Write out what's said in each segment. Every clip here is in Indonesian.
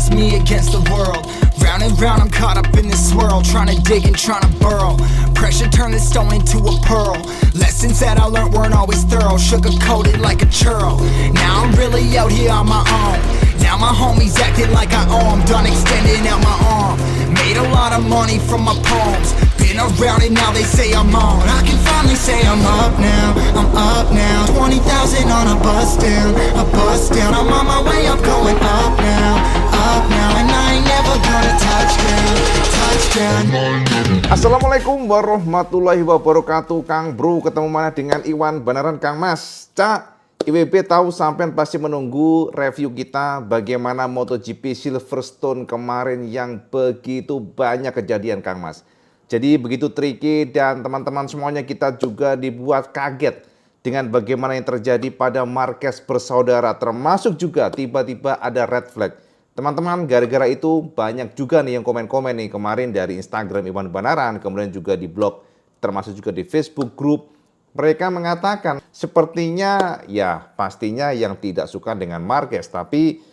just me against the world. Round and round, I'm caught up in this swirl, trying to dig and trying to burrow. Pressure turned this stone into a pearl. Lessons that I learned weren't always thorough, sugar-coated like a churl. Now I'm really out here on my own. Now my homies acting like I owe 'em, done extending out my arm. Made a lot of money from my poems. Been around it, now they say I'm on. I can finally say I'm up now, I'm up now. 20,000 on a bus down, a bus down. I'm on my way up, going up now, and I ain't never gonna touchdown, touchdown. Assalamualaikum warahmatullahi wabarakatuh. Kang Bro, ketemu mana dengan Iwan beneran Kang Mas. Cak, IWB tahu sampean pasti menunggu review kita bagaimana MotoGP Silverstone kemarin yang begitu banyak kejadian Kang Mas. Jadi begitu tricky dan teman-teman semuanya kita juga dibuat kaget dengan bagaimana yang terjadi pada Marquez bersaudara, termasuk juga tiba-tiba ada red flag. Teman-teman, gara-gara itu banyak juga nih yang komen-komen nih kemarin dari Instagram Iwan Banaran, kemudian juga di blog, termasuk juga di Facebook grup. Mereka mengatakan sepertinya ya pastinya yang tidak suka dengan Marquez, tapi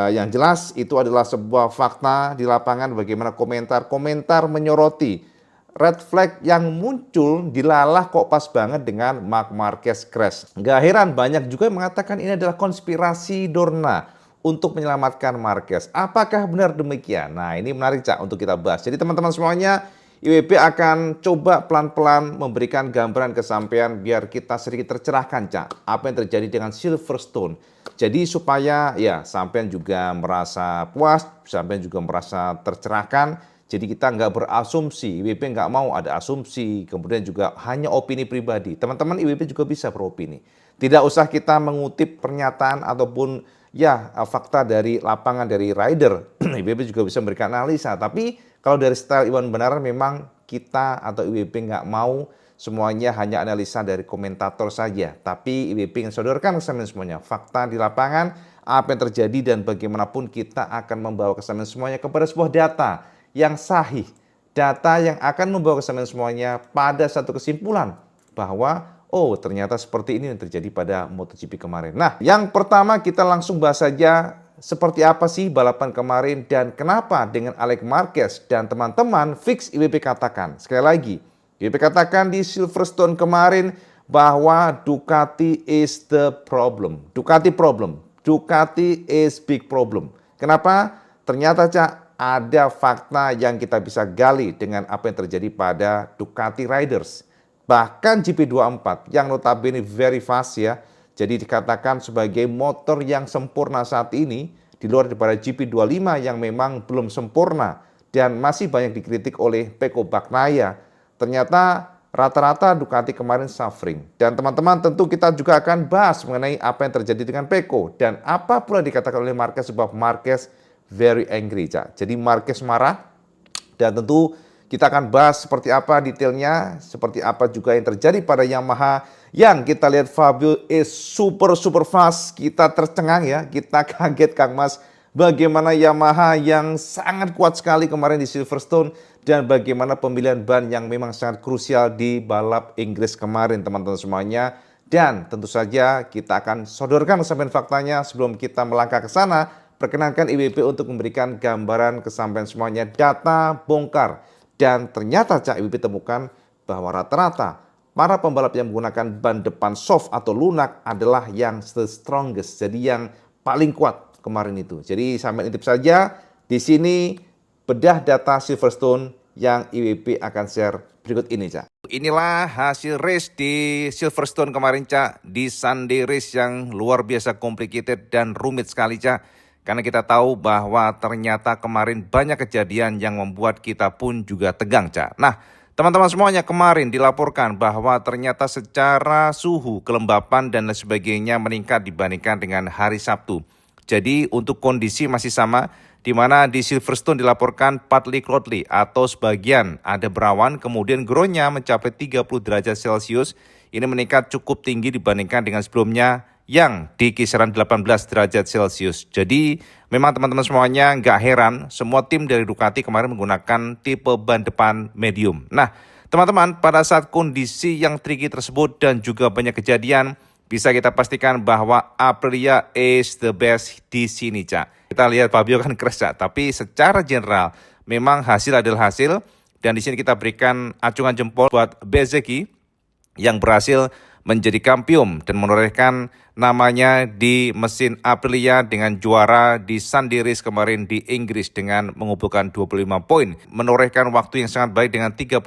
yang jelas itu adalah sebuah fakta di lapangan bagaimana komentar-komentar menyoroti red flag yang muncul dilalah kok pas banget dengan Marc Marquez crash. Nggak heran banyak juga yang mengatakan ini adalah konspirasi Dorna untuk menyelamatkan Marquez. Apakah benar demikian? Nah, ini menarik Cak untuk kita bahas. Jadi teman-teman semuanya, IWB akan coba pelan-pelan memberikan gambaran kesampaian biar kita sedikit tercerahkan Cak apa yang terjadi dengan Silverstone. Jadi supaya ya sampean juga merasa puas, sampean juga merasa tercerahkan. Jadi kita nggak berasumsi, IWB nggak mau ada asumsi, kemudian juga hanya opini pribadi. Teman-teman IWB juga bisa beropini. Tidak usah kita mengutip pernyataan ataupun ya fakta dari lapangan dari rider. IWB juga bisa memberikan analisa. Tapi kalau dari style Iwan Banaran memang kita atau IWB nggak mau semuanya hanya analisa dari komentator saja. Tapi IWB ingin sodorkan kesamaan semuanya. Fakta di lapangan, apa yang terjadi dan bagaimanapun kita akan membawa kesamaan semuanya kepada sebuah data yang sahih, data yang akan membawa kesamaan semuanya pada satu kesimpulan bahwa oh ternyata seperti ini yang terjadi pada MotoGP kemarin. Nah, yang pertama kita langsung bahas saja seperti apa sih balapan kemarin dan kenapa dengan Alex Marquez dan teman-teman fix IWB katakan. Sekali lagi, IWB katakan di Silverstone kemarin bahwa Ducati is the problem. Ducati problem. Ducati is big problem. Kenapa? Ternyata Cak, ada fakta yang kita bisa gali dengan apa yang terjadi pada Ducati Riders. Bahkan GP24 yang notabene very fast ya. Jadi dikatakan sebagai motor yang sempurna saat ini di luar daripada GP25 yang memang belum sempurna dan masih banyak dikritik oleh Pecco Bagnaia. Ternyata rata-rata Ducati kemarin suffering. Dan teman-teman tentu kita juga akan bahas mengenai apa yang terjadi dengan Pecco dan apa pula dikatakan oleh Marquez sebab Marquez very angry, Cak. Jadi Marquez marah dan tentu kita akan bahas seperti apa detailnya, seperti apa juga yang terjadi pada Yamaha yang kita lihat Fabio is super fast. Kita tercengang ya, kita kaget Kang Mas bagaimana Yamaha yang sangat kuat sekali kemarin di Silverstone dan bagaimana pemilihan ban yang memang sangat krusial di balap Inggris kemarin teman-teman semuanya. Dan tentu saja kita akan sodorkan kesampaian faktanya sebelum kita melangkah ke sana. Perkenankan IWB untuk memberikan gambaran kesampaian semuanya, data bongkar. Dan ternyata Cak IWB temukan bahwa rata-rata para pembalap yang menggunakan ban depan soft atau lunak adalah yang the strongest. Jadi yang paling kuat kemarin itu. Jadi sampai intip saja di sini bedah data Silverstone yang IWB akan share berikut ini Cak. Inilah hasil race di Silverstone kemarin Cak. Di Sunday race yang luar biasa complicated dan rumit sekali Cak. Karena kita tahu bahwa ternyata kemarin banyak kejadian yang membuat kita pun juga tegang, Cak. Nah, teman-teman semuanya kemarin dilaporkan bahwa ternyata secara suhu, kelembapan dan lain sebagainya meningkat dibandingkan dengan hari Sabtu. Jadi untuk kondisi masih sama, di mana di Silverstone dilaporkan partly cloudy atau sebagian ada berawan, kemudian groundnya mencapai 30 derajat Celcius. Ini meningkat cukup tinggi dibandingkan dengan sebelumnya yang di kisaran 18 derajat Celcius. Jadi memang teman-teman semuanya nggak heran semua tim dari Ducati kemarin menggunakan tipe ban depan medium. Nah teman-teman pada saat kondisi yang tricky tersebut dan juga banyak kejadian, bisa kita pastikan bahwa Aprilia is the best di sini, Cak. Kita lihat Fabio kan crash, Cak, tapi secara general memang hasil adalah hasil, dan di sini kita berikan acungan jempol buat Bezzecchi yang berhasil menjadi kampion dan menorehkan namanya di mesin Aprilia dengan juara di Sunday Race kemarin di Inggris dengan mengumpulkan 25 poin. Menorehkan waktu yang sangat baik dengan 38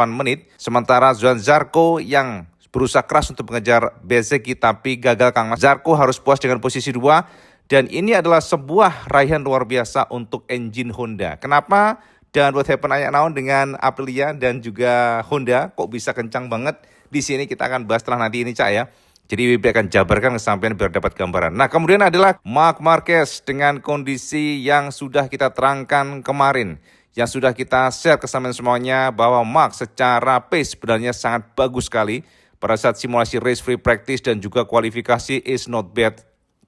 menit, sementara Johann Zarco yang berusaha keras untuk mengejar Bezzecchi tapi gagal, Kang Mas. Zarco harus puas dengan posisi 2, dan ini adalah sebuah raihan luar biasa untuk engine Honda. Kenapa? Dan what happen ayak naon dengan Aprilia dan juga Honda kok bisa kencang banget? Di sini kita akan bahas setelah nanti ini, Cak, ya. Jadi WP akan jabarkan kesampaian biar dapat gambaran. Nah, kemudian adalah Marc Marquez dengan kondisi yang sudah kita terangkan kemarin, yang sudah kita share ke semuanya, bahwa Marc secara pace sebenarnya sangat bagus sekali. Pada saat simulasi race free practice dan juga kualifikasi is not bad.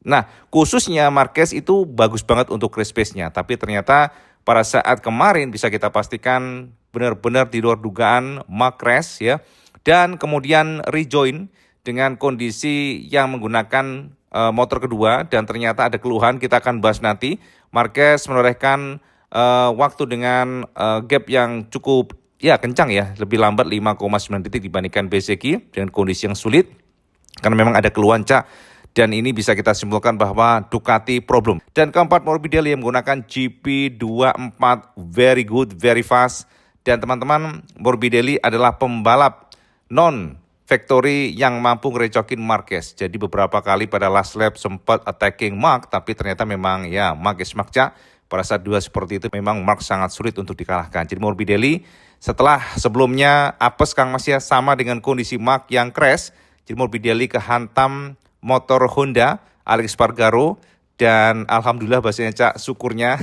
Nah, khususnya Marquez itu bagus banget untuk race pace-nya. Tapi ternyata pada saat kemarin bisa kita pastikan benar-benar di luar dugaan Marc crash, ya. Dan kemudian rejoin dengan kondisi yang menggunakan motor kedua, dan ternyata ada keluhan, kita akan bahas nanti. Marquez menorehkan waktu dengan gap yang cukup kencang, ya, lebih lambat 5,9 detik dibandingkan Bezzecchi dengan kondisi yang sulit karena memang ada keluhan, Cak, dan ini bisa kita simpulkan bahwa Ducati problem. Dan keempat, Morbidelli yang menggunakan GP24, very good, very fast, dan teman-teman, Morbidelli adalah pembalap non factory yang mampu ngerecokin Marquez. Jadi beberapa kali pada last lap sempat attacking Marc, tapi ternyata memang Marc is Marc, Cak. Pada saat dua seperti itu memang Marc sangat sulit untuk dikalahkan. Jadi Morbidelli setelah sebelumnya apes, Kang Mas, ya, sama dengan kondisi Marc yang crash. Jadi Morbidelli kehantam motor Honda Alex Espargaro, dan alhamdulillah bahasanya, Cak, syukurnya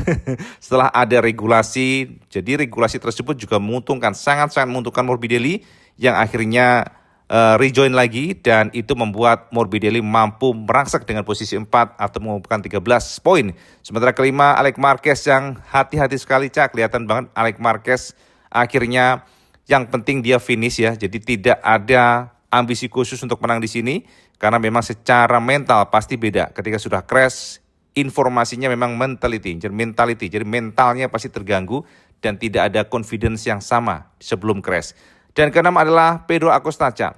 setelah ada regulasi. Jadi regulasi tersebut juga menguntungkan, sangat-sangat menguntungkan Morbidelli yang akhirnya rejoin lagi, dan itu membuat Morbidelli mampu merangsak dengan posisi 4 atau mengumpulkan 13 poin. Sementara kelima Alex Marquez yang hati-hati sekali, Cak, kelihatan banget Alex Marquez akhirnya yang penting dia finish, ya. Jadi tidak ada ambisi khusus untuk menang di sini karena memang secara mental pasti beda. Ketika sudah crash, informasinya memang mentality. Jadi mentalnya pasti terganggu dan tidak ada confidence yang sama sebelum crash. Dan keenam adalah Pedro Acosta, Cak,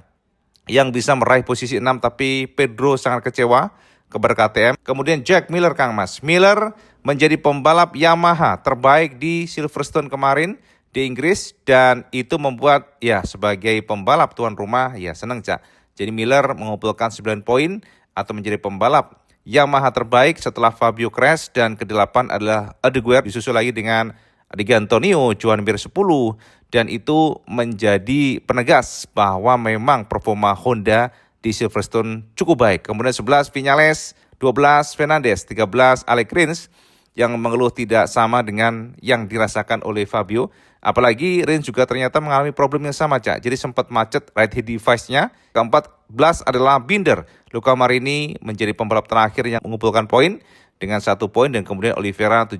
yang bisa meraih posisi 6, tapi Pedro sangat kecewa kepada KTM. Kemudian Jack Miller, Kang Mas. Miller menjadi pembalap Yamaha terbaik di Silverstone kemarin di Inggris, dan itu membuat sebagai pembalap tuan rumah senang, Cak. Jadi Miller mengumpulkan 9 poin atau menjadi pembalap Yamaha terbaik setelah Fabio crash, dan ke-8 adalah Adeguer, disusul lagi dengan Di Antonio, Joan Mir 10, dan itu menjadi penegas bahwa memang performa Honda di Silverstone cukup baik. Kemudian 11 Viñales, 12 Fernandez, 13 Alex Rins yang mengeluh tidak sama dengan yang dirasakan oleh Fabio. Apalagi Rins juga ternyata mengalami problem yang sama, Cak. Jadi sempat macet right head device-nya. Ke-14 adalah Binder. Luca Marini menjadi pembalap terakhir yang mengumpulkan poin dengan 1 poin, dan kemudian Oliveira 17,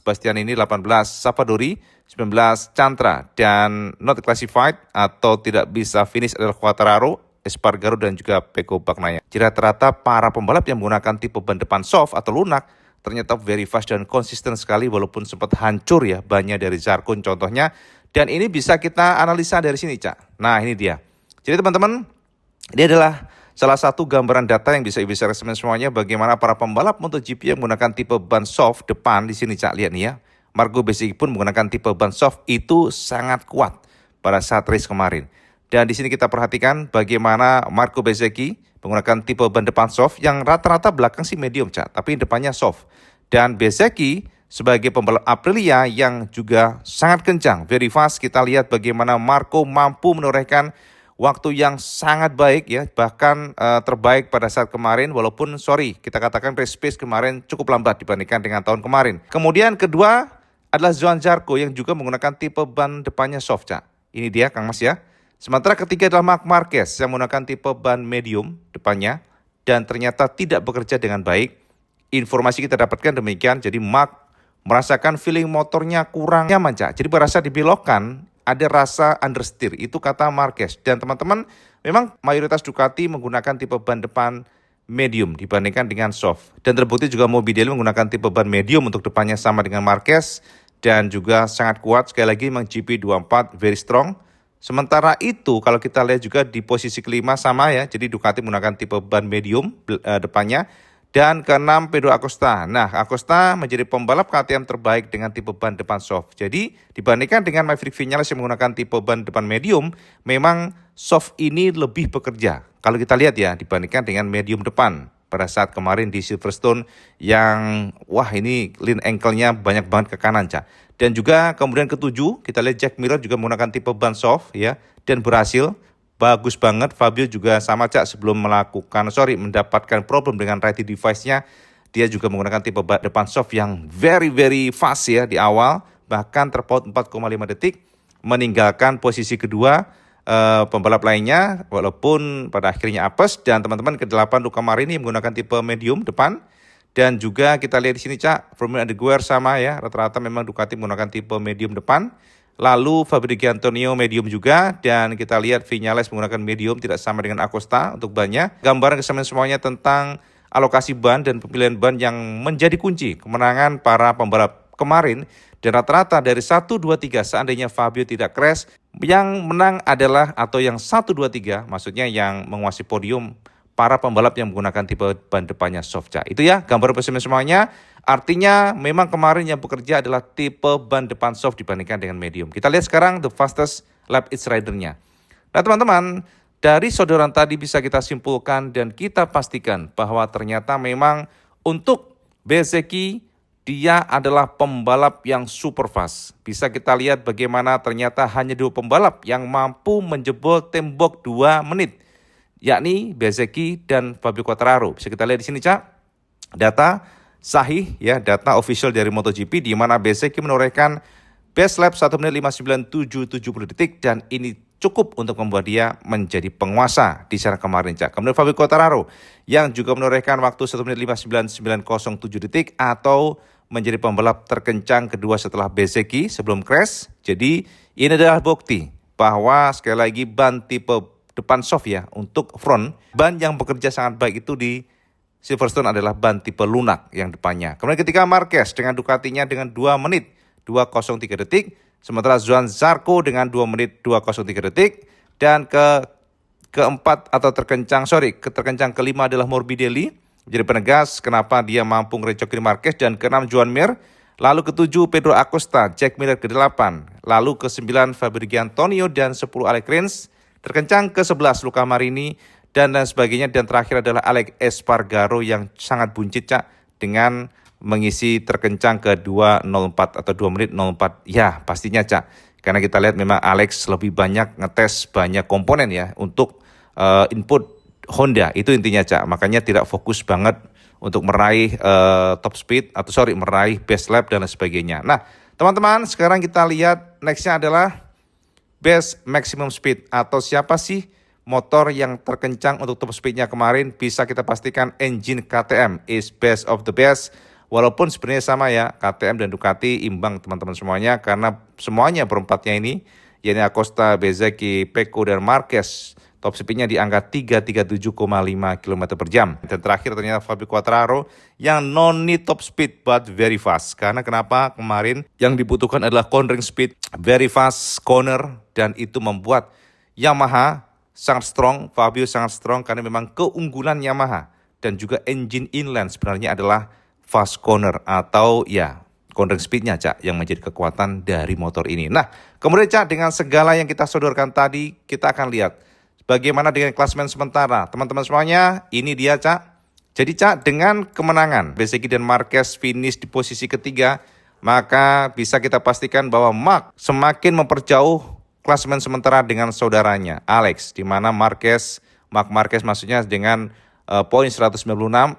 Bastianini 18, Savadori 19, Chantra, dan not classified atau tidak bisa finish adalah Quartararo, Espargaro, dan juga Pecco Bagnaia. Jadi rata-rata para pembalap yang menggunakan tipe ban depan soft atau lunak ternyata very fast dan konsisten sekali, walaupun sempat hancur bannya dari Zarco contohnya. Dan ini bisa kita analisa dari sini, Cak. Nah, ini dia. Jadi teman-teman, ini adalah salah satu gambaran data yang bisa resemen semuanya bagaimana para pembalap MotoGP yang menggunakan tipe ban soft depan di sini, Cak. Lihat nih ya. Marco Bezzecchi pun menggunakan tipe ban soft itu sangat kuat pada saat race kemarin. Dan di sini kita perhatikan bagaimana Marco Bezzecchi menggunakan tipe ban depan soft yang rata-rata belakang sih medium, Cak, tapi depannya soft. Dan Bezzecchi sebagai pembalap Aprilia yang juga sangat kencang, very fast. Kita lihat bagaimana Marco mampu menorehkan waktu yang sangat baik, bahkan terbaik pada saat kemarin, walaupun kita katakan race pace kemarin cukup lambat dibandingkan dengan tahun kemarin. Kemudian kedua adalah Johann Zarco yang juga menggunakan tipe ban depannya soft, Cak. Ini dia, Kang Mas, ya. Sementara ketiga adalah Marc Marquez yang menggunakan tipe ban medium depannya dan ternyata tidak bekerja dengan baik. Informasi kita dapatkan demikian, jadi Marc merasakan feeling motornya kurang nyaman, Cak. Jadi berasa dibelokkan ada rasa understeer, itu kata Marquez. Dan teman-teman, memang mayoritas Ducati menggunakan tipe ban depan medium dibandingkan dengan soft. Dan terbukti juga Morbidelli menggunakan tipe ban medium untuk depannya sama dengan Marquez dan juga sangat kuat. Sekali lagi memang GP24 very strong. Sementara itu kalau kita lihat juga di posisi kelima sama ya, jadi Ducati menggunakan tipe ban medium depannya. Dan keenam Pedro Acosta. Nah, Acosta menjadi pembalap KTM terbaik dengan tipe ban depan soft. Jadi dibandingkan dengan Maverick Viñales yang menggunakan tipe ban depan medium, memang soft ini lebih bekerja. Kalau kita lihat ya, dibandingkan dengan medium depan. Pada saat kemarin di Silverstone yang, wah ini lean ankle-nya banyak banget ke kanan, Cak. Dan juga kemudian ketujuh, kita lihat Jack Miller juga menggunakan tipe ban soft ya, dan berhasil. Bagus banget. Fabio juga sama, Cak, sebelum mendapatkan problem dengan ready device-nya, dia juga menggunakan tipe depan soft yang very fast ya di awal, bahkan terpaut 4,5 detik, meninggalkan posisi kedua pembalap lainnya, walaupun pada akhirnya apes. Dan teman-teman ke-8 Luca Marini menggunakan tipe medium depan. Dan juga kita lihat di sini, Cak, Formula de Guer sama ya, rata-rata memang Ducati menggunakan tipe medium depan. Lalu Fabio Di Antonio medium juga, dan kita lihat Viñales menggunakan medium, tidak sama dengan Acosta untuk bannya. Gambaran kesamaan semuanya tentang alokasi ban dan pemilihan ban yang menjadi kunci kemenangan para pembalap kemarin. Dan rata-rata dari 1, 2, 3 seandainya Fabio tidak crash, yang menang adalah, atau yang 1, 2, 3 maksudnya yang menguasai podium, para pembalap yang menggunakan tipe ban depannya soft, Cak. Itu ya gambar kesamaan semuanya. Artinya memang kemarin yang bekerja adalah tipe ban depan soft dibandingkan dengan medium. Kita lihat sekarang the fastest lap each rider-nya. Nah teman-teman, dari sodoran tadi bisa kita simpulkan dan kita pastikan bahwa ternyata memang untuk Bezzecchi dia adalah pembalap yang super fast. Bisa kita lihat bagaimana ternyata hanya 2 pembalap yang mampu menjebol tembok 2 menit. Yakni Bezzecchi dan Fabio Quartararo. Bisa kita lihat di sini, Cak. Data sahih ya, data official dari MotoGP di mana Bezzecchi menorehkan best lap 1 menit 59.770 detik dan ini cukup untuk membuat dia menjadi penguasa di sana kemarin, Cak. Kemudian Fabio Quartararo yang juga menorehkan waktu 1 menit 59.907 detik atau menjadi pembalap terkencang kedua setelah Bezzecchi sebelum crash. Jadi ini adalah bukti bahwa sekali lagi ban tipe depan soft ya untuk front, ban yang bekerja sangat baik itu di Silverstone adalah ban tipe lunak yang depannya. Kemudian ketika Marquez dengan Ducatinya dengan 2 menit 203 detik, sementara Johann Zarco dengan 2 menit 203 detik, dan keempat atau terkencang kelima adalah Morbidelli, menjadi penegas kenapa dia mampu ngerecokin Marquez, dan ke-6 Joan Mir, lalu ke-7 Pedro Acosta, Jack Miller ke-8, lalu ke-9 Fabio Di Antonio, dan 10 Alex Rins, terkencang ke-11 Luca Marini, dan sebagainya. Dan terakhir adalah Alex Espargaro yang sangat buncit, Cak, dengan mengisi terkencang ke 2.04 atau 2 menit 04. Ya pastinya, Cak, karena kita lihat memang Alex lebih banyak ngetes banyak komponen ya untuk input Honda, itu intinya, Cak. Makanya tidak fokus banget untuk meraih meraih best lap dan lain sebagainya. Nah teman-teman, sekarang kita lihat nextnya adalah best maximum speed, atau siapa sih motor yang terkencang untuk top speednya kemarin. Bisa kita pastikan engine KTM is best of the best. Walaupun sebenarnya sama ya, KTM dan Ducati imbang teman-teman semuanya, karena semuanya berempatnya ini, yakni Acosta, Bezzecchi, Pecco, dan Marquez, top speednya di angka 337,5 km per jam. Dan terakhir ternyata Fabio Quartararo yang non need top speed but very fast. Karena kenapa? Kemarin yang dibutuhkan adalah cornering speed, very fast corner, dan itu membuat Yamaha sangat strong, Fabio sangat strong, karena memang keunggulan Yamaha dan juga engine inline sebenarnya adalah fast corner atau ya cornering speednya, Cak, yang menjadi kekuatan dari motor ini. Nah kemudian, Cak, dengan segala yang kita sodorkan tadi, kita akan lihat bagaimana dengan klasemen sementara. Teman-teman semuanya, ini dia, Cak. Jadi, Cak, dengan kemenangan Bezzecchi dan Marquez finish di posisi ketiga, maka bisa kita pastikan bahwa Mark semakin memperjauh klasemen sementara dengan saudaranya Alex, di mana Mark Marquez maksudnya dengan poin 196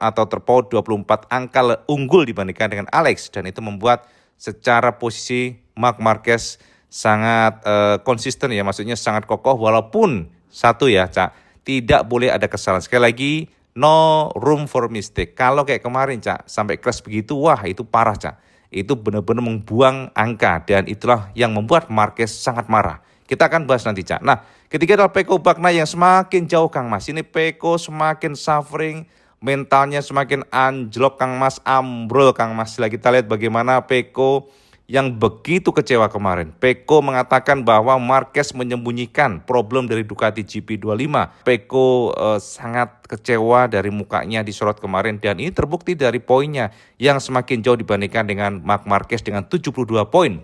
atau terpaut 24 angka unggul dibandingkan dengan Alex, dan itu membuat secara posisi Mark Marquez sangat konsisten ya, maksudnya sangat kokoh, walaupun satu ya, Cak, tidak boleh ada kesalahan. Sekali lagi, no room for mistake. Kalau kayak kemarin, Cak, sampai crash begitu, wah itu parah, Cak. itu benar-benar membuang angka dan itulah yang membuat Marquez sangat marah. Kita akan bahas nanti, Cak. Nah, ketiga adalah Pecco Bagnaia yang semakin jauh, Kang Mas. Ini Pecco semakin suffering, mentalnya semakin anjlok, Kang Mas, ambrol, Kang Mas. Setelah kita lihat bagaimana Pecco yang begitu kecewa kemarin. Pecco mengatakan bahwa Marquez menyembunyikan problem dari Ducati GP25. Pecco sangat kecewa dari mukanya disorot kemarin dan ini terbukti dari poinnya yang semakin jauh dibandingkan dengan Marc Marquez dengan 72 poin.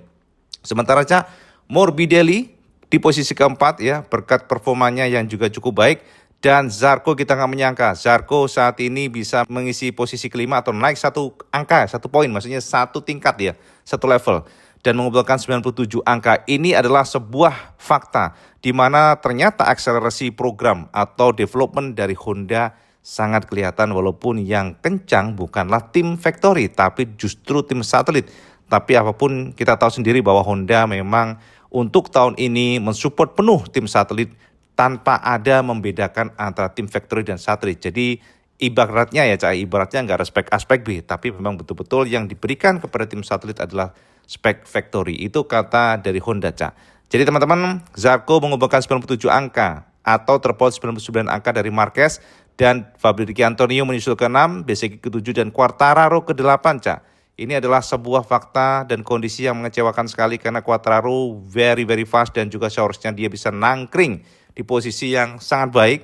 Sementara Cak, Morbidelli di posisi keempat ya berkat performanya yang juga cukup baik. Dan Zarco kita nggak menyangka, Zarco saat ini bisa mengisi posisi kelima atau naik satu angka, 1 poin, maksudnya satu tingkat ya, satu level. Dan mengumpulkan 97 angka. Ini adalah sebuah fakta di mana ternyata akselerasi program atau development dari Honda sangat kelihatan walaupun yang kencang bukanlah tim factory tapi justru tim satelit. Tapi apapun kita tahu sendiri bahwa Honda memang untuk tahun ini mensupport penuh tim satelit tanpa ada membedakan antara tim factory dan satelit. Jadi ibaratnya ya Cak, ibaratnya nggak ada spek A, spek B, tapi memang betul-betul yang diberikan kepada tim satelit adalah spek factory. Itu kata dari Honda, Cak. Jadi teman-teman, Zarco mengumpulkan 97 angka atau terpaut 99 angka dari Marquez dan Fabrizio Antonio menyusul ke-6, Bezzecchi ke-7 dan Quartararo ke-8, Cak. Ini adalah sebuah fakta dan kondisi yang mengecewakan sekali karena Quartararo very fast dan juga seharusnya dia bisa nangkring di posisi yang sangat baik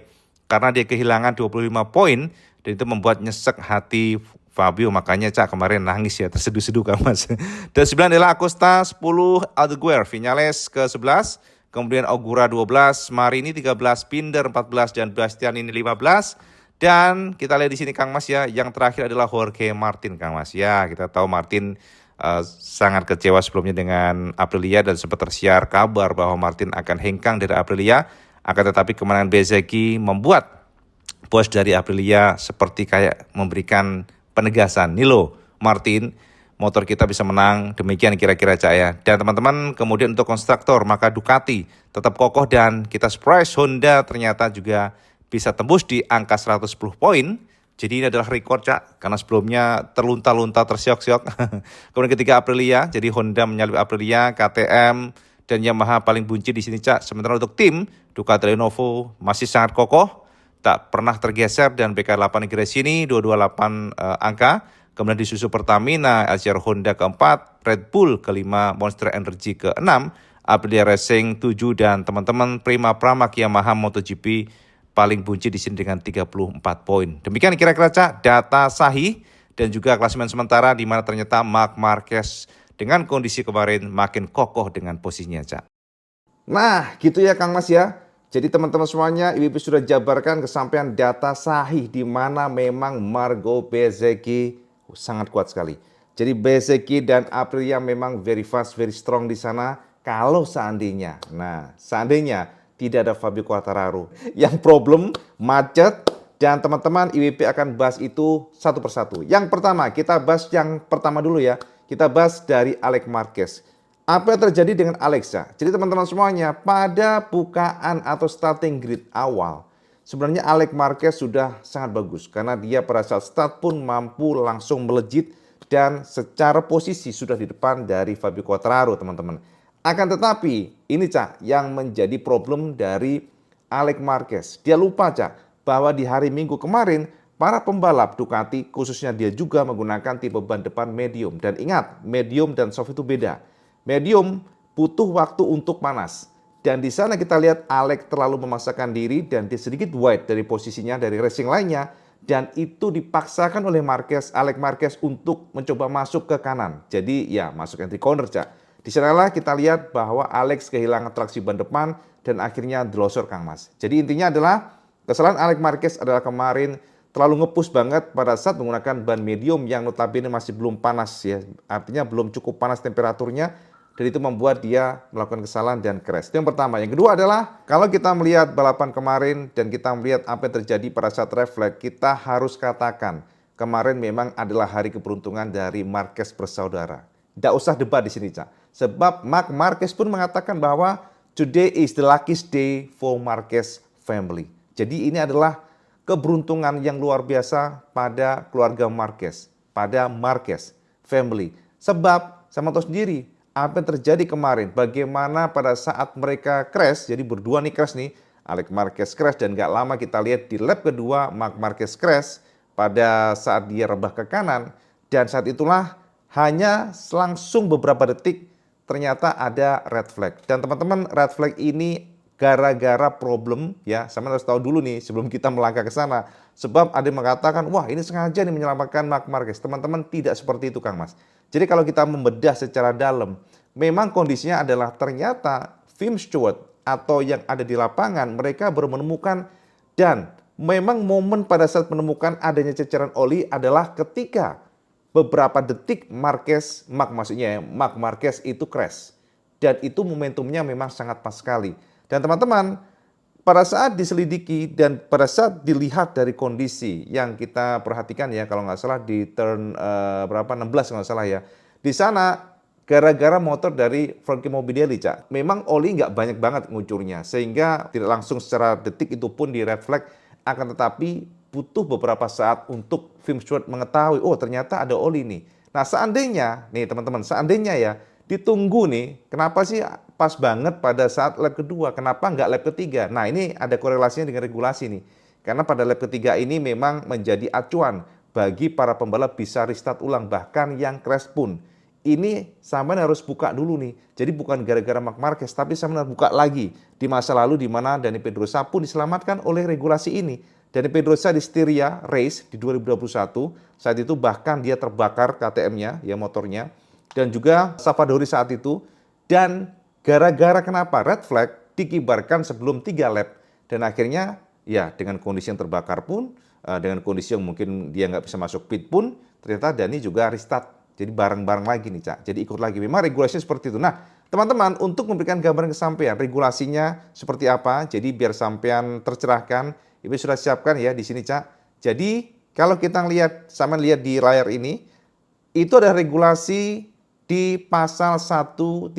karena dia kehilangan 25 poin dan itu membuat nyesek hati Fabio, makanya Cak kemarin nangis ya, terseduh-seduh Kang Mas. Dan 9 adalah Acosta, 10 Alguer, Viñales ke-11, kemudian Ogura 12, Marini 13, Binder 14 dan Bastianini 15. Dan kita lihat di sini Kang Mas ya, yang terakhir adalah Jorge Martin Kang Mas ya. Kita tahu Martin sangat kecewa sebelumnya dengan Aprilia dan sempat tersiar kabar bahwa Martin akan hengkang dari Aprilia. Akan tetapi kemenangan Bezzecchi membuat bos dari Aprilia seperti kayak memberikan penegasan, nih loh Martin, motor kita bisa menang, demikian kira-kira Cak ya. Dan teman-teman kemudian untuk konstruktor maka Ducati tetap kokoh dan kita surprise Honda ternyata juga bisa tembus di angka 110 poin. Jadi ini adalah rekor Cak, karena sebelumnya terlunta-lunta tersiok-siok. Kemudian ketiga Aprilia, jadi Honda menyalip Aprilia, KTM, dan Yamaha paling bunci di sini Cak. Sementara untuk tim, Ducati Lenovo masih sangat kokoh, tak pernah tergeser dan BK8 Gresini 228 angka. Kemudian disusul Pertamina, LCR Honda ke-4, Red Bull ke-5, Monster Energy ke-6, Aprilia Racing 7 dan teman-teman Prima Pramac Yamaha MotoGP paling bunci di sini dengan 34 poin. Demikian kira-kira Cak data sahih dan juga klasemen sementara di mana ternyata Marc Marquez dengan kondisi kemarin makin kokoh dengan posisinya Cak. Nah, gitu ya Kang Mas ya. Jadi teman-teman semuanya, IWP sudah jabarkan kesampaian data sahih di mana memang Marco Bezzecchi sangat kuat sekali. Jadi Bezzecchi dan Aprilia memang very fast, very strong di sana. Kalau seandainya, tidak ada Fabio Quartararo yang problem macet dan teman-teman IWP akan bahas itu satu persatu. Yang pertama, kita bahas yang pertama dulu ya. Kita bahas dari Alex Marquez. Apa yang terjadi dengan Alexa? Jadi teman-teman semuanya, pada bukaan atau starting grid awal, sebenarnya Alex Marquez sudah sangat bagus. Karena dia pada saat start pun mampu langsung melejit dan secara posisi sudah di depan dari Fabio Quartararo teman-teman. Akan tetapi, ini Cak yang menjadi problem dari Alex Marquez. Dia lupa Cak bahwa di hari Minggu kemarin, para pembalap Ducati khususnya dia juga menggunakan tipe ban depan medium. Dan ingat, medium dan soft itu beda. Medium butuh waktu untuk panas. Dan di sana kita lihat Alex terlalu memaksakan diri dan dia sedikit wide dari posisinya dari racing lainnya. Dan itu dipaksakan oleh Alex Marquez untuk mencoba masuk ke kanan. Jadi ya masuk entry corner Cak. Di sanalah kita lihat bahwa Alex kehilangan traksi ban depan dan akhirnya delosor Kang Mas. Jadi intinya adalah kesalahan Alex Marquez adalah kemarin terlalu nge-push banget pada saat menggunakan ban medium yang notabene masih belum panas ya. Artinya belum cukup panas temperaturnya. Dan itu membuat dia melakukan kesalahan dan crash. Itu yang pertama. Yang kedua adalah kalau kita melihat balapan kemarin dan kita melihat apa yang terjadi pada saat refleks, kita harus katakan kemarin memang adalah hari keberuntungan dari Marquez bersaudara. Tidak usah debat di sini, Cak. Sebab Marc Marquez pun mengatakan bahwa today is the luckiest day for Marquez family. Jadi ini adalah keberuntungan yang luar biasa pada keluarga Marquez, pada Marquez family. Sebab sama tahu sendiri apa yang terjadi kemarin, bagaimana pada saat mereka crash, jadi berdua nih crash nih, Alex Marquez crash dan gak lama kita lihat di lap kedua Marc Marquez crash pada saat dia rebah ke kanan dan saat itulah hanya langsung beberapa detik ternyata ada red flag. Dan teman-teman, red flag ini gara-gara problem ya, sama harus tahu dulu nih sebelum kita melangkah ke sana. Sebab ada yang mengatakan, wah ini sengaja nih menyelamatkan Marc Marquez. Teman-teman, tidak seperti itu Kang Mas. Jadi kalau kita membedah secara dalam, memang kondisinya adalah ternyata Film Stewart atau yang ada di lapangan mereka baru menemukan dan memang momen pada saat menemukan adanya ceceran oli adalah ketika beberapa detik Marc Marquez itu crash. Dan itu momentumnya memang sangat pas sekali. Dan teman-teman, pada saat diselidiki dan pada saat dilihat dari kondisi yang kita perhatikan ya, kalau nggak salah di turn 16 kalau nggak salah ya. Di sana gara-gara motor dari Frankie Morbidelli, Cak. Memang oli nggak banyak banget ngucurnya, sehingga tidak langsung secara detik itu pun di red flag, akan tetapi butuh beberapa saat untuk Film Stewart mengetahui, oh ternyata ada oli nih. Nah seandainya, nih teman-teman, seandainya ya, ditunggu nih, kenapa sih pas banget pada saat lap kedua, kenapa nggak lap ketiga? Nah ini ada korelasinya dengan regulasi nih. Karena pada lap ketiga ini memang menjadi acuan bagi para pembalap bisa restart ulang, bahkan yang crash pun. Ini sampean harus buka dulu nih. Jadi bukan gara-gara Marc Marquez, tapi sampean harus buka lagi di masa lalu di mana Dani Pedrosa pun diselamatkan oleh regulasi ini. Dani Pedrosa di Styria Race di 2021, saat itu bahkan dia terbakar KTM-nya, ya motornya, dan juga Savadori saat itu. Dan gara-gara kenapa? Red flag dikibarkan sebelum 3 lap. Dan akhirnya ya dengan kondisi yang terbakar pun, dengan kondisi yang mungkin dia nggak bisa masuk pit pun, ternyata Dani juga restart. Jadi bareng-bareng lagi nih Cak, jadi ikut lagi. Memang regulasinya seperti itu. Nah teman-teman, untuk memberikan gambaran kesampaian regulasinya seperti apa, jadi biar sampean tercerahkan, Ibu sudah siapkan ya di sini Cak. Jadi kalau kita lihat, sama lihat di layar ini, itu ada regulasi di pasal 1.52.2.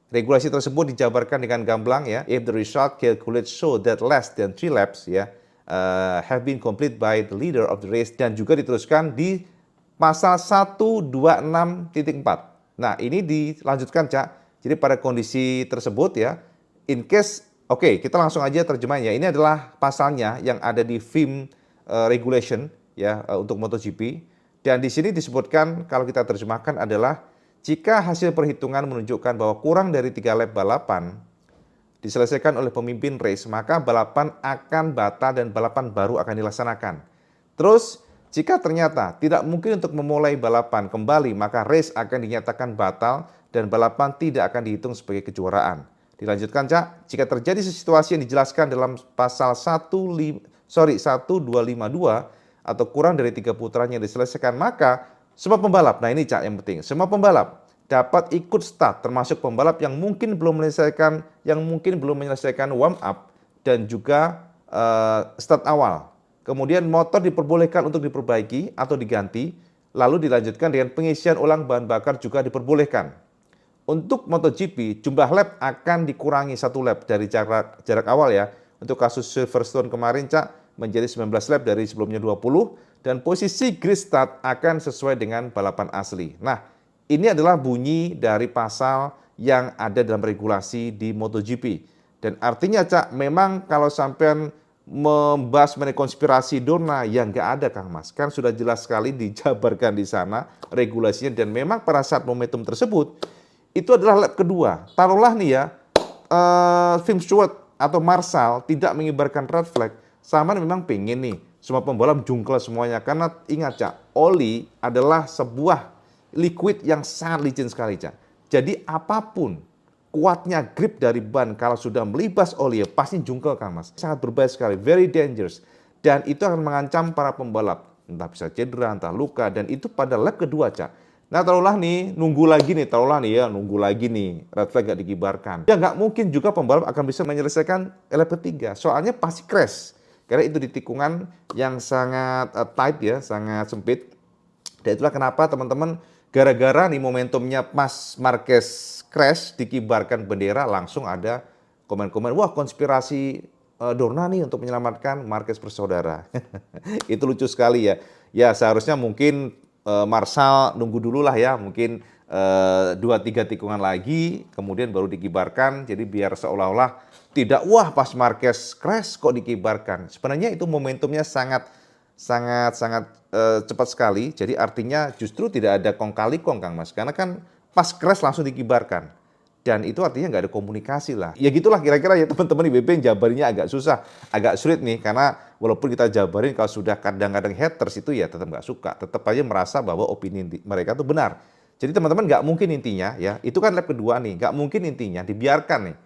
Regulasi tersebut dijabarkan dengan gamblang ya. If the result calculated show that less than 3 laps ya have been complete by the leader of the race, dan juga diteruskan di pasal 126.4. Nah ini dilanjutkan Cak. Jadi pada kondisi tersebut ya, in case, oke, kita langsung aja terjemahnya. Ini adalah pasalnya yang ada di FIM regulation ya untuk MotoGP. Dan di sini disebutkan kalau kita terjemahkan adalah jika hasil perhitungan menunjukkan bahwa kurang dari 3 lap balapan diselesaikan oleh pemimpin race, maka balapan akan batal dan balapan baru akan dilaksanakan. Terus jika ternyata tidak mungkin untuk memulai balapan kembali, maka race akan dinyatakan batal dan balapan tidak akan dihitung sebagai kejuaraan. Dilanjutkan Cak, jika terjadi situasi yang dijelaskan dalam pasal 1252 atau kurang dari 3 putaran yang diselesaikan, maka semua pembalap, nah ini Cak yang penting, semua pembalap dapat ikut start, termasuk pembalap yang mungkin belum menyelesaikan warm up dan juga start awal. Kemudian motor diperbolehkan untuk diperbaiki atau diganti, lalu dilanjutkan dengan pengisian ulang bahan bakar juga diperbolehkan. Untuk MotoGP, jumlah lap akan dikurangi 1 lap dari jarak awal ya. Untuk kasus Silverstone kemarin Cak, menjadi 19 lap dari sebelumnya 20, dan posisi grid start akan sesuai dengan balapan asli. Nah, ini adalah bunyi dari pasal yang ada dalam regulasi di MotoGP. Dan artinya Cak, memang kalau sampean membahas mengenai konspirasi Dorna yang nggak ada Kang Mas, kan sudah jelas sekali dijabarkan di sana regulasinya. Dan memang pada saat momentum tersebut itu adalah lap kedua. Taruhlah nih ya, Film Stewart atau Marshall tidak mengibarkan red flag, sama memang pengen nih semua pembalap jungkel semuanya. Karena ingat Cak, oli adalah sebuah liquid yang sangat licin sekali Cak. Jadi apapun kuatnya grip dari ban kalau sudah melibas oli ya pasti jungkel Kang Mas. Sangat berbahaya sekali, very dangerous. Dan itu akan mengancam para pembalap. Entah bisa cedera, entah luka, dan itu pada lap kedua Cak. Nah taruhlah nih, nunggu lagi nih, red flag gak dikibarkan. Ya nggak mungkin juga pembalap akan bisa menyelesaikan lap ketiga, soalnya pasti crash. Karena itu di tikungan yang sangat tight ya, sangat sempit. Dan itulah kenapa teman-teman, gara-gara nih momentumnya pas Marquez crash, dikibarkan bendera, langsung ada komen-komen, wah konspirasi Dorna nih untuk menyelamatkan Marquez bersaudara. Itu lucu sekali ya. Ya seharusnya mungkin Marsal nunggu dulu lah ya, mungkin 2-3 tikungan lagi, kemudian baru dikibarkan. Jadi biar seolah-olah tidak, wah pas Marquez crash kok dikibarkan. Sebenarnya itu momentumnya sangat cepat sekali. Jadi artinya justru tidak ada kong kali kong Kang Mas, karena kan pas crash langsung dikibarkan. Dan itu artinya nggak ada komunikasi lah. Ya gitulah kira-kira ya teman-teman IBB, jabarinnya agak susah, agak sulit nih. Karena walaupun kita jabarin, kalau sudah kadang-kadang haters itu ya tetap nggak suka. Tetap aja merasa bahwa opini mereka itu benar. Jadi teman-teman nggak mungkin intinya ya, itu kan lap kedua nih, nggak mungkin intinya dibiarkan nih.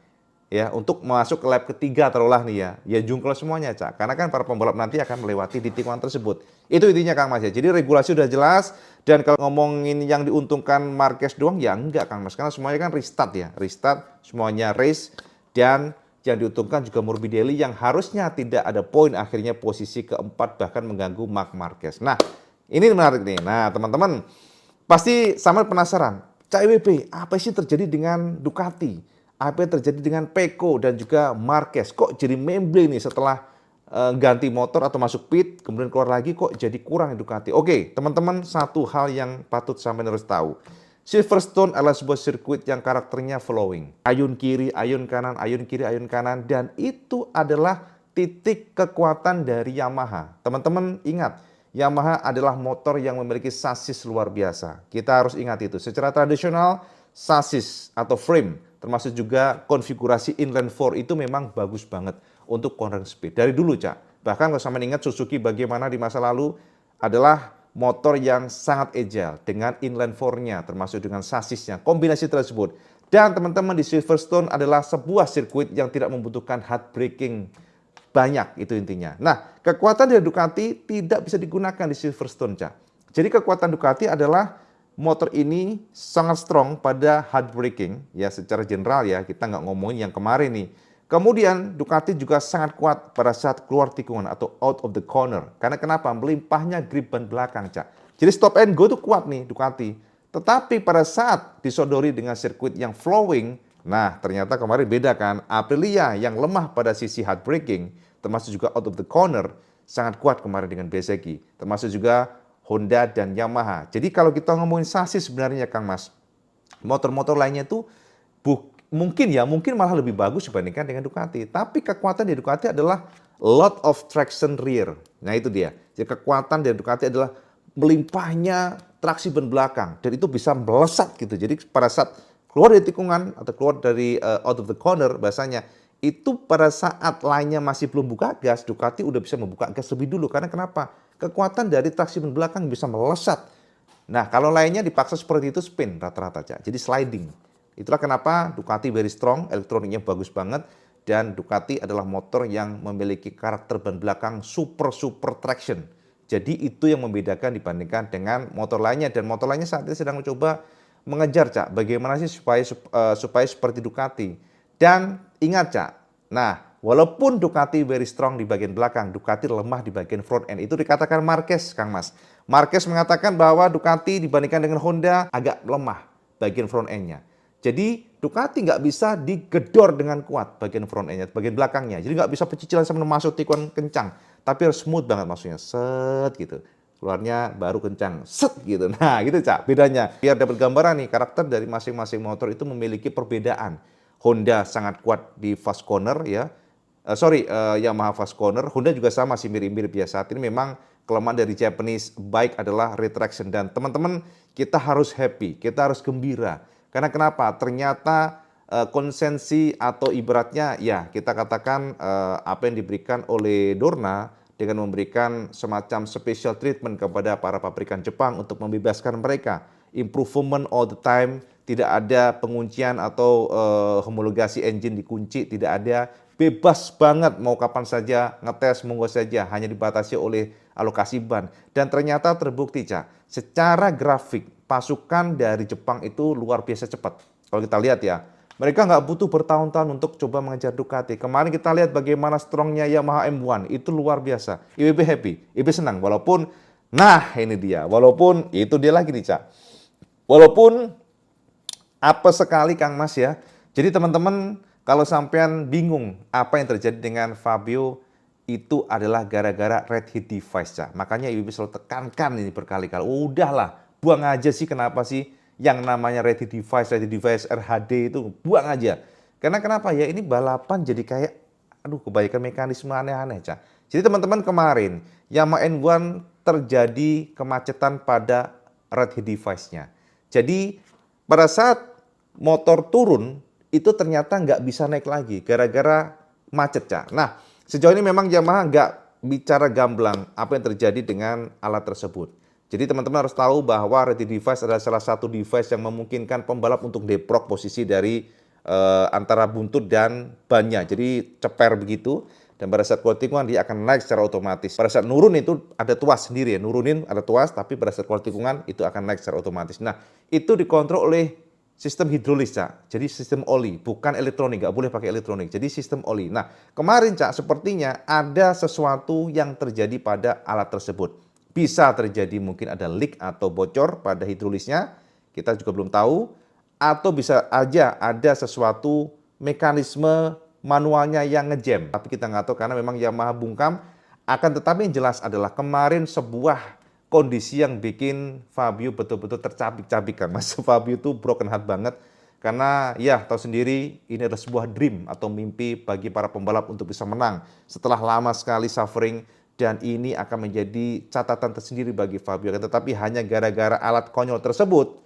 Ya, untuk masuk ke lap ketiga taruhlah nih ya jungkel semuanya Cak. Karena kan para pembalap nanti akan melewati di tikungan tersebut. Itu intinya Kang Mas ya. Jadi regulasi udah jelas, dan kalau ngomongin yang diuntungkan Marquez doang ya enggak Kang Mas. Karena semuanya kan restart ya, restart semuanya race, dan yang diuntungkan juga Morbidelli yang harusnya tidak ada poin, akhirnya posisi keempat bahkan mengganggu Marc Marquez. Nah, ini menarik nih. Nah, teman-teman pasti sama penasaran, Cak IWB, apa sih terjadi dengan Ducati? Apa yang terjadi dengan Pecco dan juga Marquez? Kok jadi memble nih setelah ganti motor atau masuk pit, kemudian keluar lagi kok jadi kurang Ducati? Oke, teman-teman, satu hal yang patut sampai harus tahu. Silverstone adalah sebuah sirkuit yang karakternya flowing. Ayun kiri, ayun kanan, ayun kiri, ayun kanan. Dan itu adalah titik kekuatan dari Yamaha. Teman-teman ingat, Yamaha adalah motor yang memiliki sasis luar biasa. Kita harus ingat itu. Secara tradisional, sasis atau frame, termasuk juga konfigurasi inline 4 itu memang bagus banget untuk corner speed. Dari dulu, Cak. Bahkan kalau sampai ingat Suzuki bagaimana di masa lalu adalah motor yang sangat agile dengan inline 4-nya, termasuk dengan sasisnya, kombinasi tersebut. Dan teman-teman, di Silverstone adalah sebuah sirkuit yang tidak membutuhkan hard braking banyak, itu intinya. Nah, kekuatan dari Ducati tidak bisa digunakan di Silverstone, Cak. Jadi kekuatan Ducati adalah motor ini sangat strong pada hard braking, ya secara general ya, kita nggak ngomongin yang kemarin nih. Kemudian Ducati juga sangat kuat pada saat keluar tikungan atau out of the corner. Karena kenapa? Melimpahnya grip ban belakang, Cak. Jadi stop and go itu kuat nih Ducati. Tetapi pada saat disodori dengan sirkuit yang flowing, nah ternyata kemarin beda kan. Aprilia yang lemah pada sisi hard braking, termasuk juga out of the corner, sangat kuat kemarin dengan Bezzecchi. Termasuk juga Honda dan Yamaha. Jadi kalau kita ngomongin sasis sebenarnya Kang Mas, motor-motor lainnya itu mungkin malah lebih bagus dibandingkan dengan Ducati. Tapi kekuatan di Ducati adalah lot of traction rear. Nah itu dia. Jadi kekuatan dari Ducati adalah melimpahnya traksi ban belakang, dan itu bisa melesat gitu. Jadi pada saat keluar dari tikungan atau keluar dari out of the corner bahasanya, itu pada saat lainnya masih belum buka gas, Ducati udah bisa membuka gas lebih dulu. Karena kenapa? Kekuatan dari traksi ban belakang bisa melesat. Nah, kalau lainnya dipaksa seperti itu spin rata-rata, Cak. Jadi sliding. Itulah kenapa Ducati very strong, elektroniknya bagus banget, dan Ducati adalah motor yang memiliki karakter ban belakang super traction. Jadi itu yang membedakan dibandingkan dengan motor lainnya, dan motor lainnya saat ini sedang mencoba mengejar, Cak, bagaimana sih supaya seperti Ducati. Dan ingat, Cak, nah walaupun Ducati very strong di bagian belakang, Ducati lemah di bagian front end. Itu dikatakan Marquez, Kang Mas. Marquez mengatakan bahwa Ducati dibandingkan dengan Honda agak lemah bagian front end-nya. Jadi Ducati nggak bisa digedor dengan kuat bagian front end-nya, bagian belakangnya. Jadi nggak bisa pecicilan sampai masuk tikungan kencang. Tapi harus smooth banget masuknya, set gitu. Keluarnya baru kencang, set gitu. Nah gitu, Cak, bedanya. Biar dapat gambaran nih, karakter dari masing-masing motor itu memiliki perbedaan. Honda sangat kuat di fast corner ya. Yamaha fast corner. Honda juga sama sih, mirip-mirip ya. Saat ini memang kelemahan dari Japanese bike adalah retraction. Dan teman-teman, kita harus happy, kita harus gembira. Karena kenapa? Ternyata konsensi atau ibaratnya ya kita katakan apa yang diberikan oleh Dorna dengan memberikan semacam special treatment kepada para pabrikan Jepang untuk membebaskan mereka. Improvement all the time, tidak ada penguncian atau homologasi engine dikunci, tidak ada, bebas banget mau kapan saja ngetes, monggo saja, hanya dibatasi oleh alokasi ban. Dan ternyata terbukti, Cak, secara grafik pasukan dari Jepang itu luar biasa cepat. Kalau kita lihat ya, mereka nggak butuh bertahun-tahun untuk coba mengejar Ducati. Kemarin kita lihat bagaimana strongnya Yamaha M1, itu luar biasa. IWB happy, IWB senang, walaupun, nah ini dia, walaupun, itu dia lagi nih, Cak. Walaupun apa sekali Kang Mas ya. Jadi teman-teman kalau sampean bingung apa yang terjadi dengan Fabio, itu adalah gara-gara red heat device, Cak. Makanya IWP selalu tekankan ini berkali-kali. Udahlah, buang aja sih, kenapa sih yang namanya red heat device RHD itu buang aja. Karena kenapa ya, ini balapan jadi kayak, aduh kebanyakan mekanisme aneh-aneh, Cak. Jadi teman-teman kemarin, Yamaha N1 terjadi kemacetan pada red heat device-nya. Jadi pada saat motor turun, itu ternyata nggak bisa naik lagi gara-gara macet, Cak. Nah, sejauh ini memang Yamaha nggak bicara gamblang apa yang terjadi dengan alat tersebut. Jadi teman-teman harus tahu bahwa red heat device adalah salah satu device yang memungkinkan pembalap untuk deprok posisi dari antara buntut dan bannya. Jadi ceper begitu. Dan pada saat keluar tikungan dia akan naik secara otomatis. Pada saat nurun itu ada tuas sendiri ya, nurunin ada tuas, tapi pada saat keluar tikungan itu akan naik secara otomatis. Nah, itu dikontrol oleh sistem hidrolis, Cak. Jadi sistem oli, bukan elektronik, nggak boleh pakai elektronik. Jadi sistem oli. Nah, kemarin, Cak, sepertinya ada sesuatu yang terjadi pada alat tersebut. Bisa terjadi mungkin ada leak atau bocor pada hidrolisnya, kita juga belum tahu. Atau bisa aja ada sesuatu mekanisme manualnya yang ngejam. Tapi kita nggak tahu karena memang Yamaha bungkam. Akan tetapi yang jelas adalah kemarin sebuah kondisi yang bikin Fabio betul-betul tercabik-cabik, kan Mas. Fabio itu broken heart banget. Karena ya tahu sendiri ini adalah sebuah dream atau mimpi bagi para pembalap untuk bisa menang. Setelah lama sekali suffering dan ini akan menjadi catatan tersendiri bagi Fabio. Tetapi hanya gara-gara alat konyol tersebut,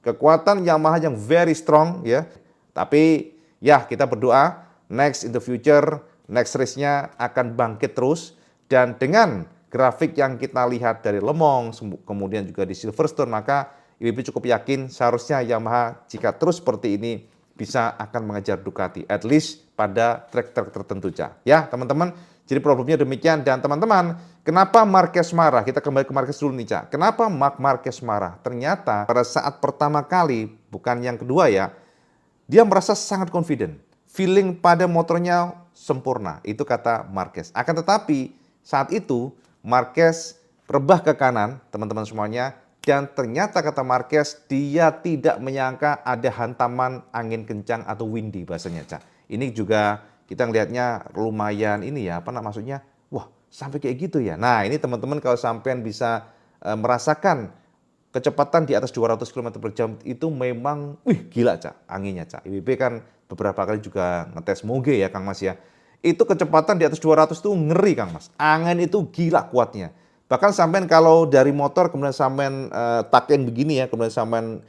kekuatan Yamaha yang very strong ya. Tapi ya kita berdoa next in the future, next race-nya akan bangkit terus. Dan dengan grafik yang kita lihat dari Le Mans, kemudian juga di Silverstone, maka IWP cukup yakin seharusnya Yamaha jika terus seperti ini bisa akan mengejar Ducati. At least pada trek-trek tertentu, Cak. Ya teman-teman, jadi problemnya demikian. Dan teman-teman, kenapa Marquez marah? Kita kembali ke Marquez dulu nih, Cak. Kenapa Marc Marquez marah? Ternyata pada saat pertama kali, bukan yang kedua ya, dia merasa sangat confident. Feeling pada motornya sempurna, itu kata Marquez. Akan tetapi saat itu Marquez rebah ke kanan, teman-teman semuanya, dan ternyata kata Marquez dia tidak menyangka ada hantaman angin kencang atau windy bahasanya, Cak. Ini juga kita ngelihatnya lumayan ini ya, maksudnya, wah sampai kayak gitu ya. Nah ini teman-teman kalau sampean bisa merasakan kecepatan di atas 200 km per jam itu memang, gila, Cak, anginnya, Cak. IWB kan beberapa kali juga ngetes moge ya, Kang Mas ya. Itu kecepatan di atas 200 itu ngeri, Kang Mas. Angin itu gila kuatnya. Bahkan sampean kalau dari motor kemudian sampean taken begini ya, kemudian sampean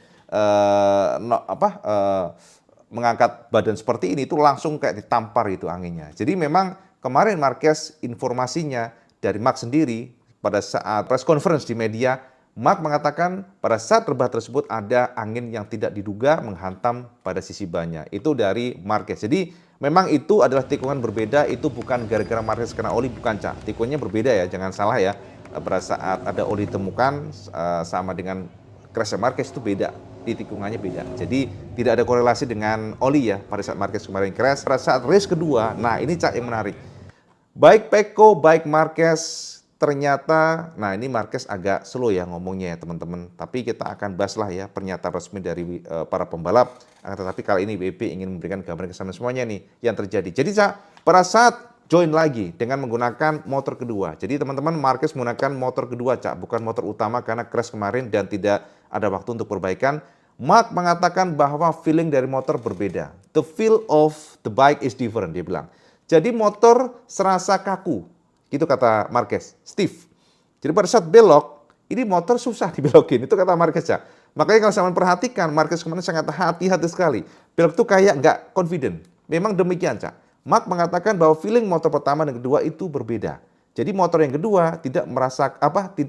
mengangkat badan seperti ini, itu langsung kayak ditampar itu anginnya. Jadi memang kemarin Marquez informasinya dari Marc sendiri pada saat press conference di media, Marc mengatakan pada saat rebah tersebut ada angin yang tidak diduga menghantam pada sisi bannya. Itu dari Marquez. Jadi memang itu adalah tikungan berbeda, itu bukan gara-gara Marquez kena oli, bukan, Cak. Tikungannya berbeda ya, jangan salah ya. Pada saat ada oli ditemukan sama dengan crash Marquez itu beda, di tikungannya beda. Jadi tidak ada korelasi dengan oli ya pada saat Marquez kemarin crash. Pada saat race kedua, nah ini, Cak, yang menarik. Baik Pecco, baik Marquez ternyata, nah ini Marquez agak slow ya ngomongnya ya teman-teman. Tapi kita akan bahas lah ya pernyataan resmi dari para pembalap. Tetapi kali ini WP ingin memberikan gambaran kesana semuanya nih yang terjadi. Jadi, Cak, pada saat join lagi dengan menggunakan motor kedua. Jadi teman-teman, Marquez menggunakan motor kedua, Cak, bukan motor utama karena crash kemarin dan tidak ada waktu untuk perbaikan. Marc mengatakan bahwa feeling dari motor berbeda. The feel of the bike is different, dia bilang. Jadi motor serasa kaku. Itu kata Marquez, Steve. Jadi pada saat belok, ini motor susah dibelokin. Itu kata Marquez, Cak. Makanya kalau saya perhatikan, Marquez kemarin sangat hati-hati sekali. Belok itu kayak nggak confident. Memang demikian, Cak. Marc mengatakan bahwa feeling motor pertama dan kedua itu berbeda. Jadi motor yang kedua tidak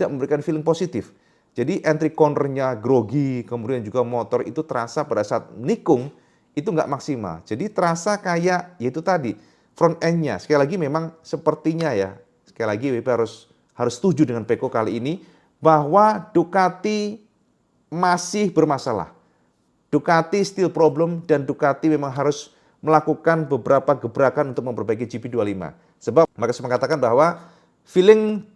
memberikan feeling positif. Jadi entry cornernya grogi, kemudian juga motor itu terasa pada saat nikung itu nggak maksimal. Jadi terasa kayak yaitu tadi front end-nya. Sekali lagi memang sepertinya ya. Sekali lagi WP harus setuju dengan Pecco kali ini bahwa Ducati masih bermasalah. Ducati still problem dan Ducati memang harus melakukan beberapa gebrakan untuk memperbaiki GP25. Sebab Marquez mengatakan bahwa feeling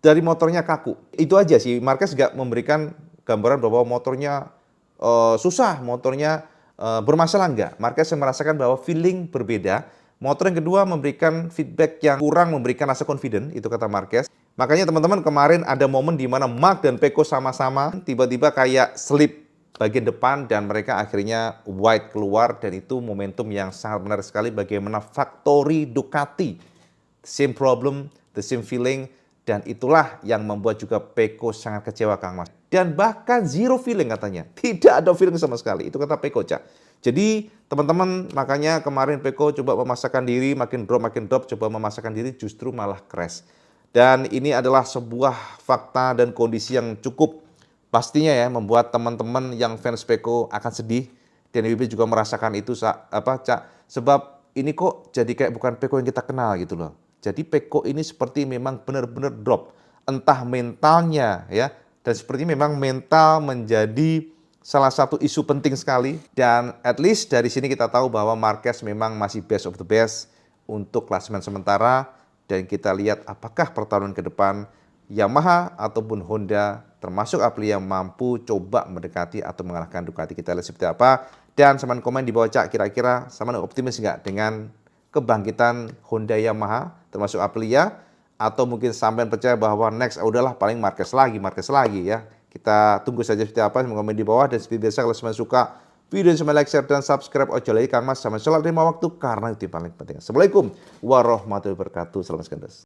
dari motornya kaku. Itu aja sih, Marquez nggak memberikan gambaran bahwa motornya susah, motornya bermasalah, enggak. Marquez merasakan bahwa feeling berbeda. Motor yang kedua memberikan feedback yang kurang memberikan rasa confident, itu kata Marquez. Makanya teman-teman kemarin ada momen di mana Mark dan Pecco sama-sama tiba-tiba kayak slip bagian depan dan mereka akhirnya wide keluar, dan itu momentum yang sangat menarik sekali bagaimana factory Ducati. Same problem, the same feeling, dan itulah yang membuat juga Pecco sangat kecewa Kang Mas. Dan bahkan zero feeling katanya, tidak ada feeling sama sekali, itu kata Pecco, Cak. Jadi teman-teman makanya kemarin Pecco coba memaksakan diri, makin drop, coba memaksakan diri justru malah crash. Dan ini adalah sebuah fakta dan kondisi yang cukup pastinya ya membuat teman-teman yang fans Pecco akan sedih. Dan WP juga merasakan itu Cak. Sebab ini kok jadi kayak bukan Pecco yang kita kenal gitu loh. Jadi Pecco ini seperti memang benar-benar drop. Entah mentalnya ya. Dan seperti memang mental menjadi salah satu isu penting sekali. Dan at least dari sini kita tahu bahwa Marquez memang masih best of the best untuk klasemen sementara. Dan kita lihat apakah pertarungan ke depan Yamaha ataupun Honda termasuk Aprilia mampu coba mendekati atau mengalahkan Ducati. Kita lihat seperti apa. Dan sama komen di bawah, Cak, kira-kira sama optimis nggak dengan kebangkitan Honda Yamaha termasuk Aprilia, atau mungkin sampai percaya bahwa next udahlah paling Marquez lagi ya. Kita tunggu saja seperti apa, komen di bawah. Dan seperti biasa kalau semuanya suka video ini, like, share, dan subscribe. Ojo lagi Kang Mas sama sholat 5 waktu karena itu yang paling penting. Assalamualaikum warahmatullahi wabarakatuh. Salam sekandas.